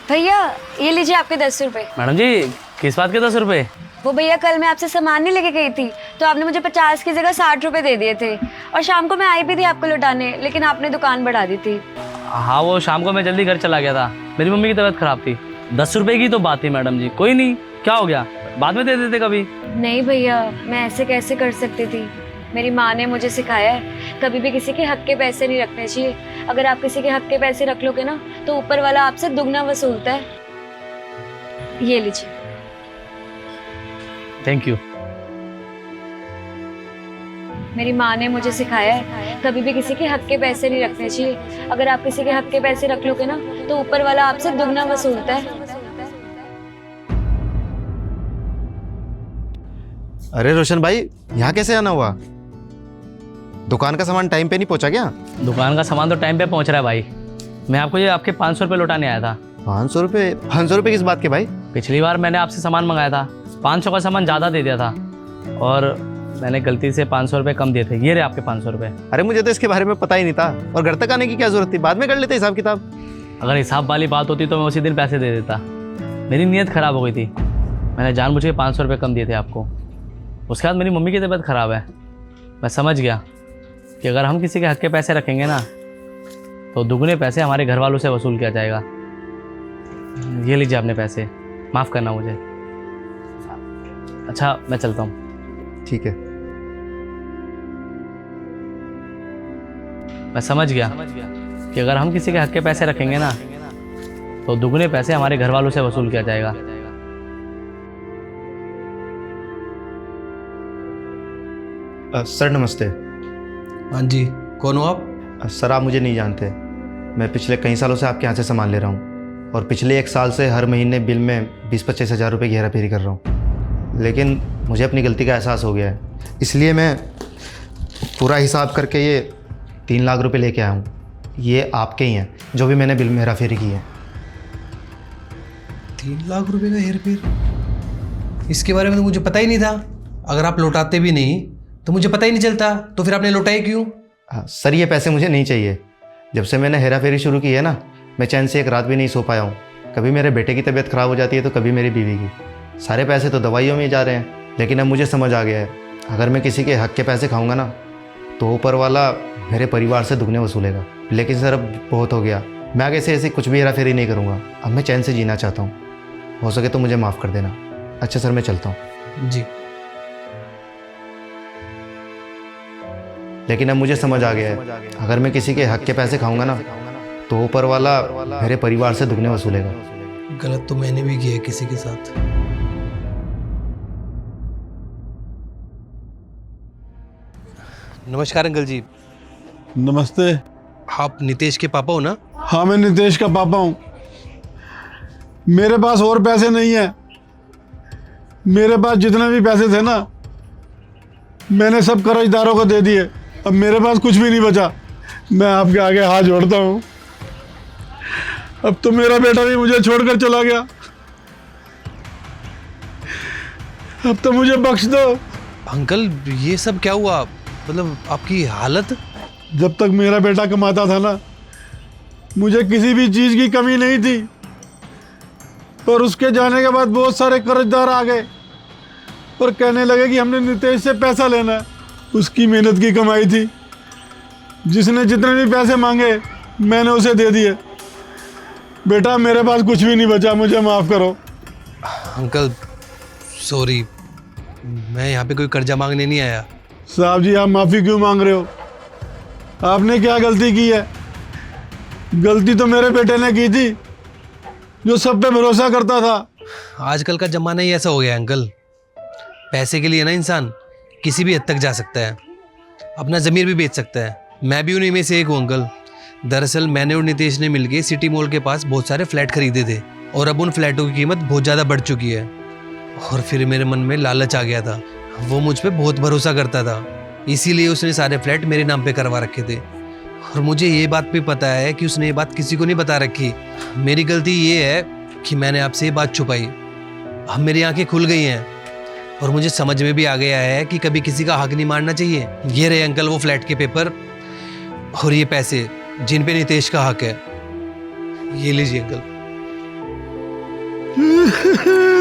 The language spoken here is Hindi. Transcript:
भैया ये लीजिए आपके 10 रुपए। मैडम जी किस बात के 10 रुपए? वो भैया कल मैं आपसे सामान नहीं लेके गई थी तो आपने मुझे 50 की जगह 60 रुपए दे दिए थे और शाम को मैं आई भी थी आपको लौटाने, लेकिन आपने दुकान बढ़ा दी थी। हाँ वो शाम को मैं जल्दी घर चला गया था, मेरी मम्मी की तबीयत खराब थी। 10 रुपए की तो बात थी मैडम जी, कोई नहीं, क्या हो गया, बाद में दे देते कभी। नहीं भैया मैं ऐसे कैसे कर सकती थी, मेरी माँ ने मुझे सिखाया है कभी भी किसी के हक के पैसे नहीं रखने चाहिए। अगर आप किसी के हक के पैसे रख लोगे ना तो ऊपर वाला आपसे दुगना वसूलता है। ये लीजिए। Thank you. मेरी माँ ने मुझे सिखाया है कभी भी किसी के हक के पैसे नहीं रखने चाहिए। अगर आप किसी के हक के पैसे रख लोगे ना तो ऊपर वाला आपसे दुगना वसूलता है। अरे रोशन भाई, यहाँ कैसे आना हुआ? दुकान का सामान टाइम पे नहीं पहुंचा क्या? दुकान का सामान तो टाइम पे पहुंच रहा है भाई। मैं आपको ये आपके 500 रुपये लौटाने आया था। 500 रुपये? 500 रुपये किस बात के भाई? पिछली बार मैंने आपसे सामान मंगाया था, 500 का सामान ज़्यादा दे दिया था और मैंने गलती से 500 रुपये कम दिए थे। ये रहे आपके 500 रुपये। अरे मुझे तो इसके बारे में पता ही नहीं था, और घर तक आने की क्या जरूरत थी, बाद में कर लेते हिसाब किताब। अगर हिसाब वाली बात होती तो मैं उसी दिन पैसे दे देता। मेरी नीयत ख़राब हो गई थी, मैंने जानबूझ के 500 रुपये कम दिए थे आपको। उसके बाद मेरी मम्मी की तबीयत ख़राब है, मैं समझ गया कि अगर हम किसी के हक के पैसे रखेंगे ना तो दुगने पैसे हमारे घर वालों से वसूल किया जाएगा। ये लीजिए अपने पैसे, माफ़ करना मुझे। अच्छा मैं चलता हूँ। ठीक है। मैं समझ गया कि अगर हम किसी के हक के पैसे रखेंगे ना तो दुगने पैसे हमारे घर वालों से वसूल किया जाएगा। सर नमस्ते। हाँ जी, कौन हो आप? सर आप मुझे नहीं जानते, मैं पिछले कई सालों से आपके यहाँ से सामान ले रहा हूँ और पिछले 1 साल से हर महीने बिल में 20-25 हज़ार रुपये की हेराफेरी कर रहा हूँ। लेकिन मुझे अपनी गलती का एहसास हो गया है, इसलिए मैं पूरा हिसाब करके ये 3 लाख रुपए लेके आया हूँ। ये आपके ही हैं जो भी मैंने बिल में हेराफेरी की है। 3 लाख रुपए का हेरफेर? इसके बारे में तो मुझे पता ही नहीं था। अगर आप लौटाते भी नहीं तो मुझे पता ही नहीं चलता, तो फिर आपने लौटाए क्यों? सर ये पैसे मुझे नहीं चाहिए। जब से मैंने हेराफेरी शुरू की है ना, मैं चैन से एक रात भी नहीं सो पाया हूँ। कभी मेरे बेटे की तबीयत ख़राब हो जाती है तो कभी मेरी बीवी की। सारे पैसे तो दवाइयों में ही जा रहे हैं। लेकिन अब मुझे समझ आ गया है, अगर मैं किसी के हक के पैसे खाऊंगा ना तो ऊपर वाला मेरे परिवार से दुगने वसूलेगा। लेकिन सर अब बहुत हो गया, मैं आगे से ऐसी कुछ भी हेराफेरी नहीं करूँगा। अब मैं चैन से जीना चाहता हूँ, हो सके तो मुझे माफ़ कर देना। अच्छा सर मैं चलता हूँ। जी। लेकिन अब मुझे समझ आ गया है, अगर मैं किसी के हक के पैसे खाऊंगा ना तो ऊपर वाला मेरे परिवार से दुगने वसूलेगा। गलत तो मैंने भी किया है किसी के साथ। नमस्कार अंकल जी। नमस्ते। आप नितेश के पापा हो ना? हाँ मैं नितेश का पापा हूँ। मेरे पास और पैसे नहीं है। मेरे पास जितने भी पैसे थे ना मैंने सब कर्जदारों को दे दिए। अब मेरे पास कुछ भी नहीं बचा। मैं आपके आगे हाथ जोड़ता हूँ, अब तो मेरा बेटा भी मुझे छोड़कर चला गया। अब तो मुझे बख्श दो। अंकल ये सब क्या हुआ? मतलब आपकी हालत? जब तक मेरा बेटा कमाता था ना मुझे किसी भी चीज़ की कमी नहीं थी, पर उसके जाने के बाद बहुत सारे कर्जदार आ गए और कहने लगे कि हमने नितेश से पैसा लेना है। उसकी मेहनत की कमाई थी, जिसने जितने भी पैसे मांगे मैंने उसे दे दिए। बेटा मेरे पास कुछ भी नहीं बचा, मुझे माफ़ करो। अंकल सॉरी, मैं यहाँ पे कोई कर्जा मांगने नहीं आया। साहब जी आप माफ़ी क्यों मांग रहे हो? आपने क्या गलती की है? गलती तो मेरे बेटे ने की थी जो सब पे भरोसा करता था। आजकल का ज़माना ही ऐसा हो गया है अंकल। पैसे के लिए ना इंसान किसी भी हद तक जा सकता है, अपना ज़मीर भी बेच सकता है। मैं भी उन्हीं में से एक हूँ अंकल। दरअसल मैंने और नितेश ने मिलके सिटी मॉल के पास बहुत सारे फ्लैट खरीदे थे और अब उन फ्लैटों की कीमत बहुत ज़्यादा बढ़ चुकी है। और फिर मेरे मन में लालच आ गया था। वो मुझ पे बहुत भरोसा करता था, इसीलिए उसने सारे फ्लैट मेरे नाम पे करवा रखे थे। और मुझे ये बात भी पता है कि उसने ये बात किसी को नहीं बता रखी। मेरी गलती ये है कि मैंने आपसे ये बात छुपाई। अब मेरी आंखें खुल गई हैं और मुझे समझ में भी आ गया है कि कभी किसी का हक नहीं मारना चाहिए। ये रहे अंकल वो फ्लैट के पेपर और ये पैसे जिन पे नितेश का हक है। ये लीजिए अंकल। है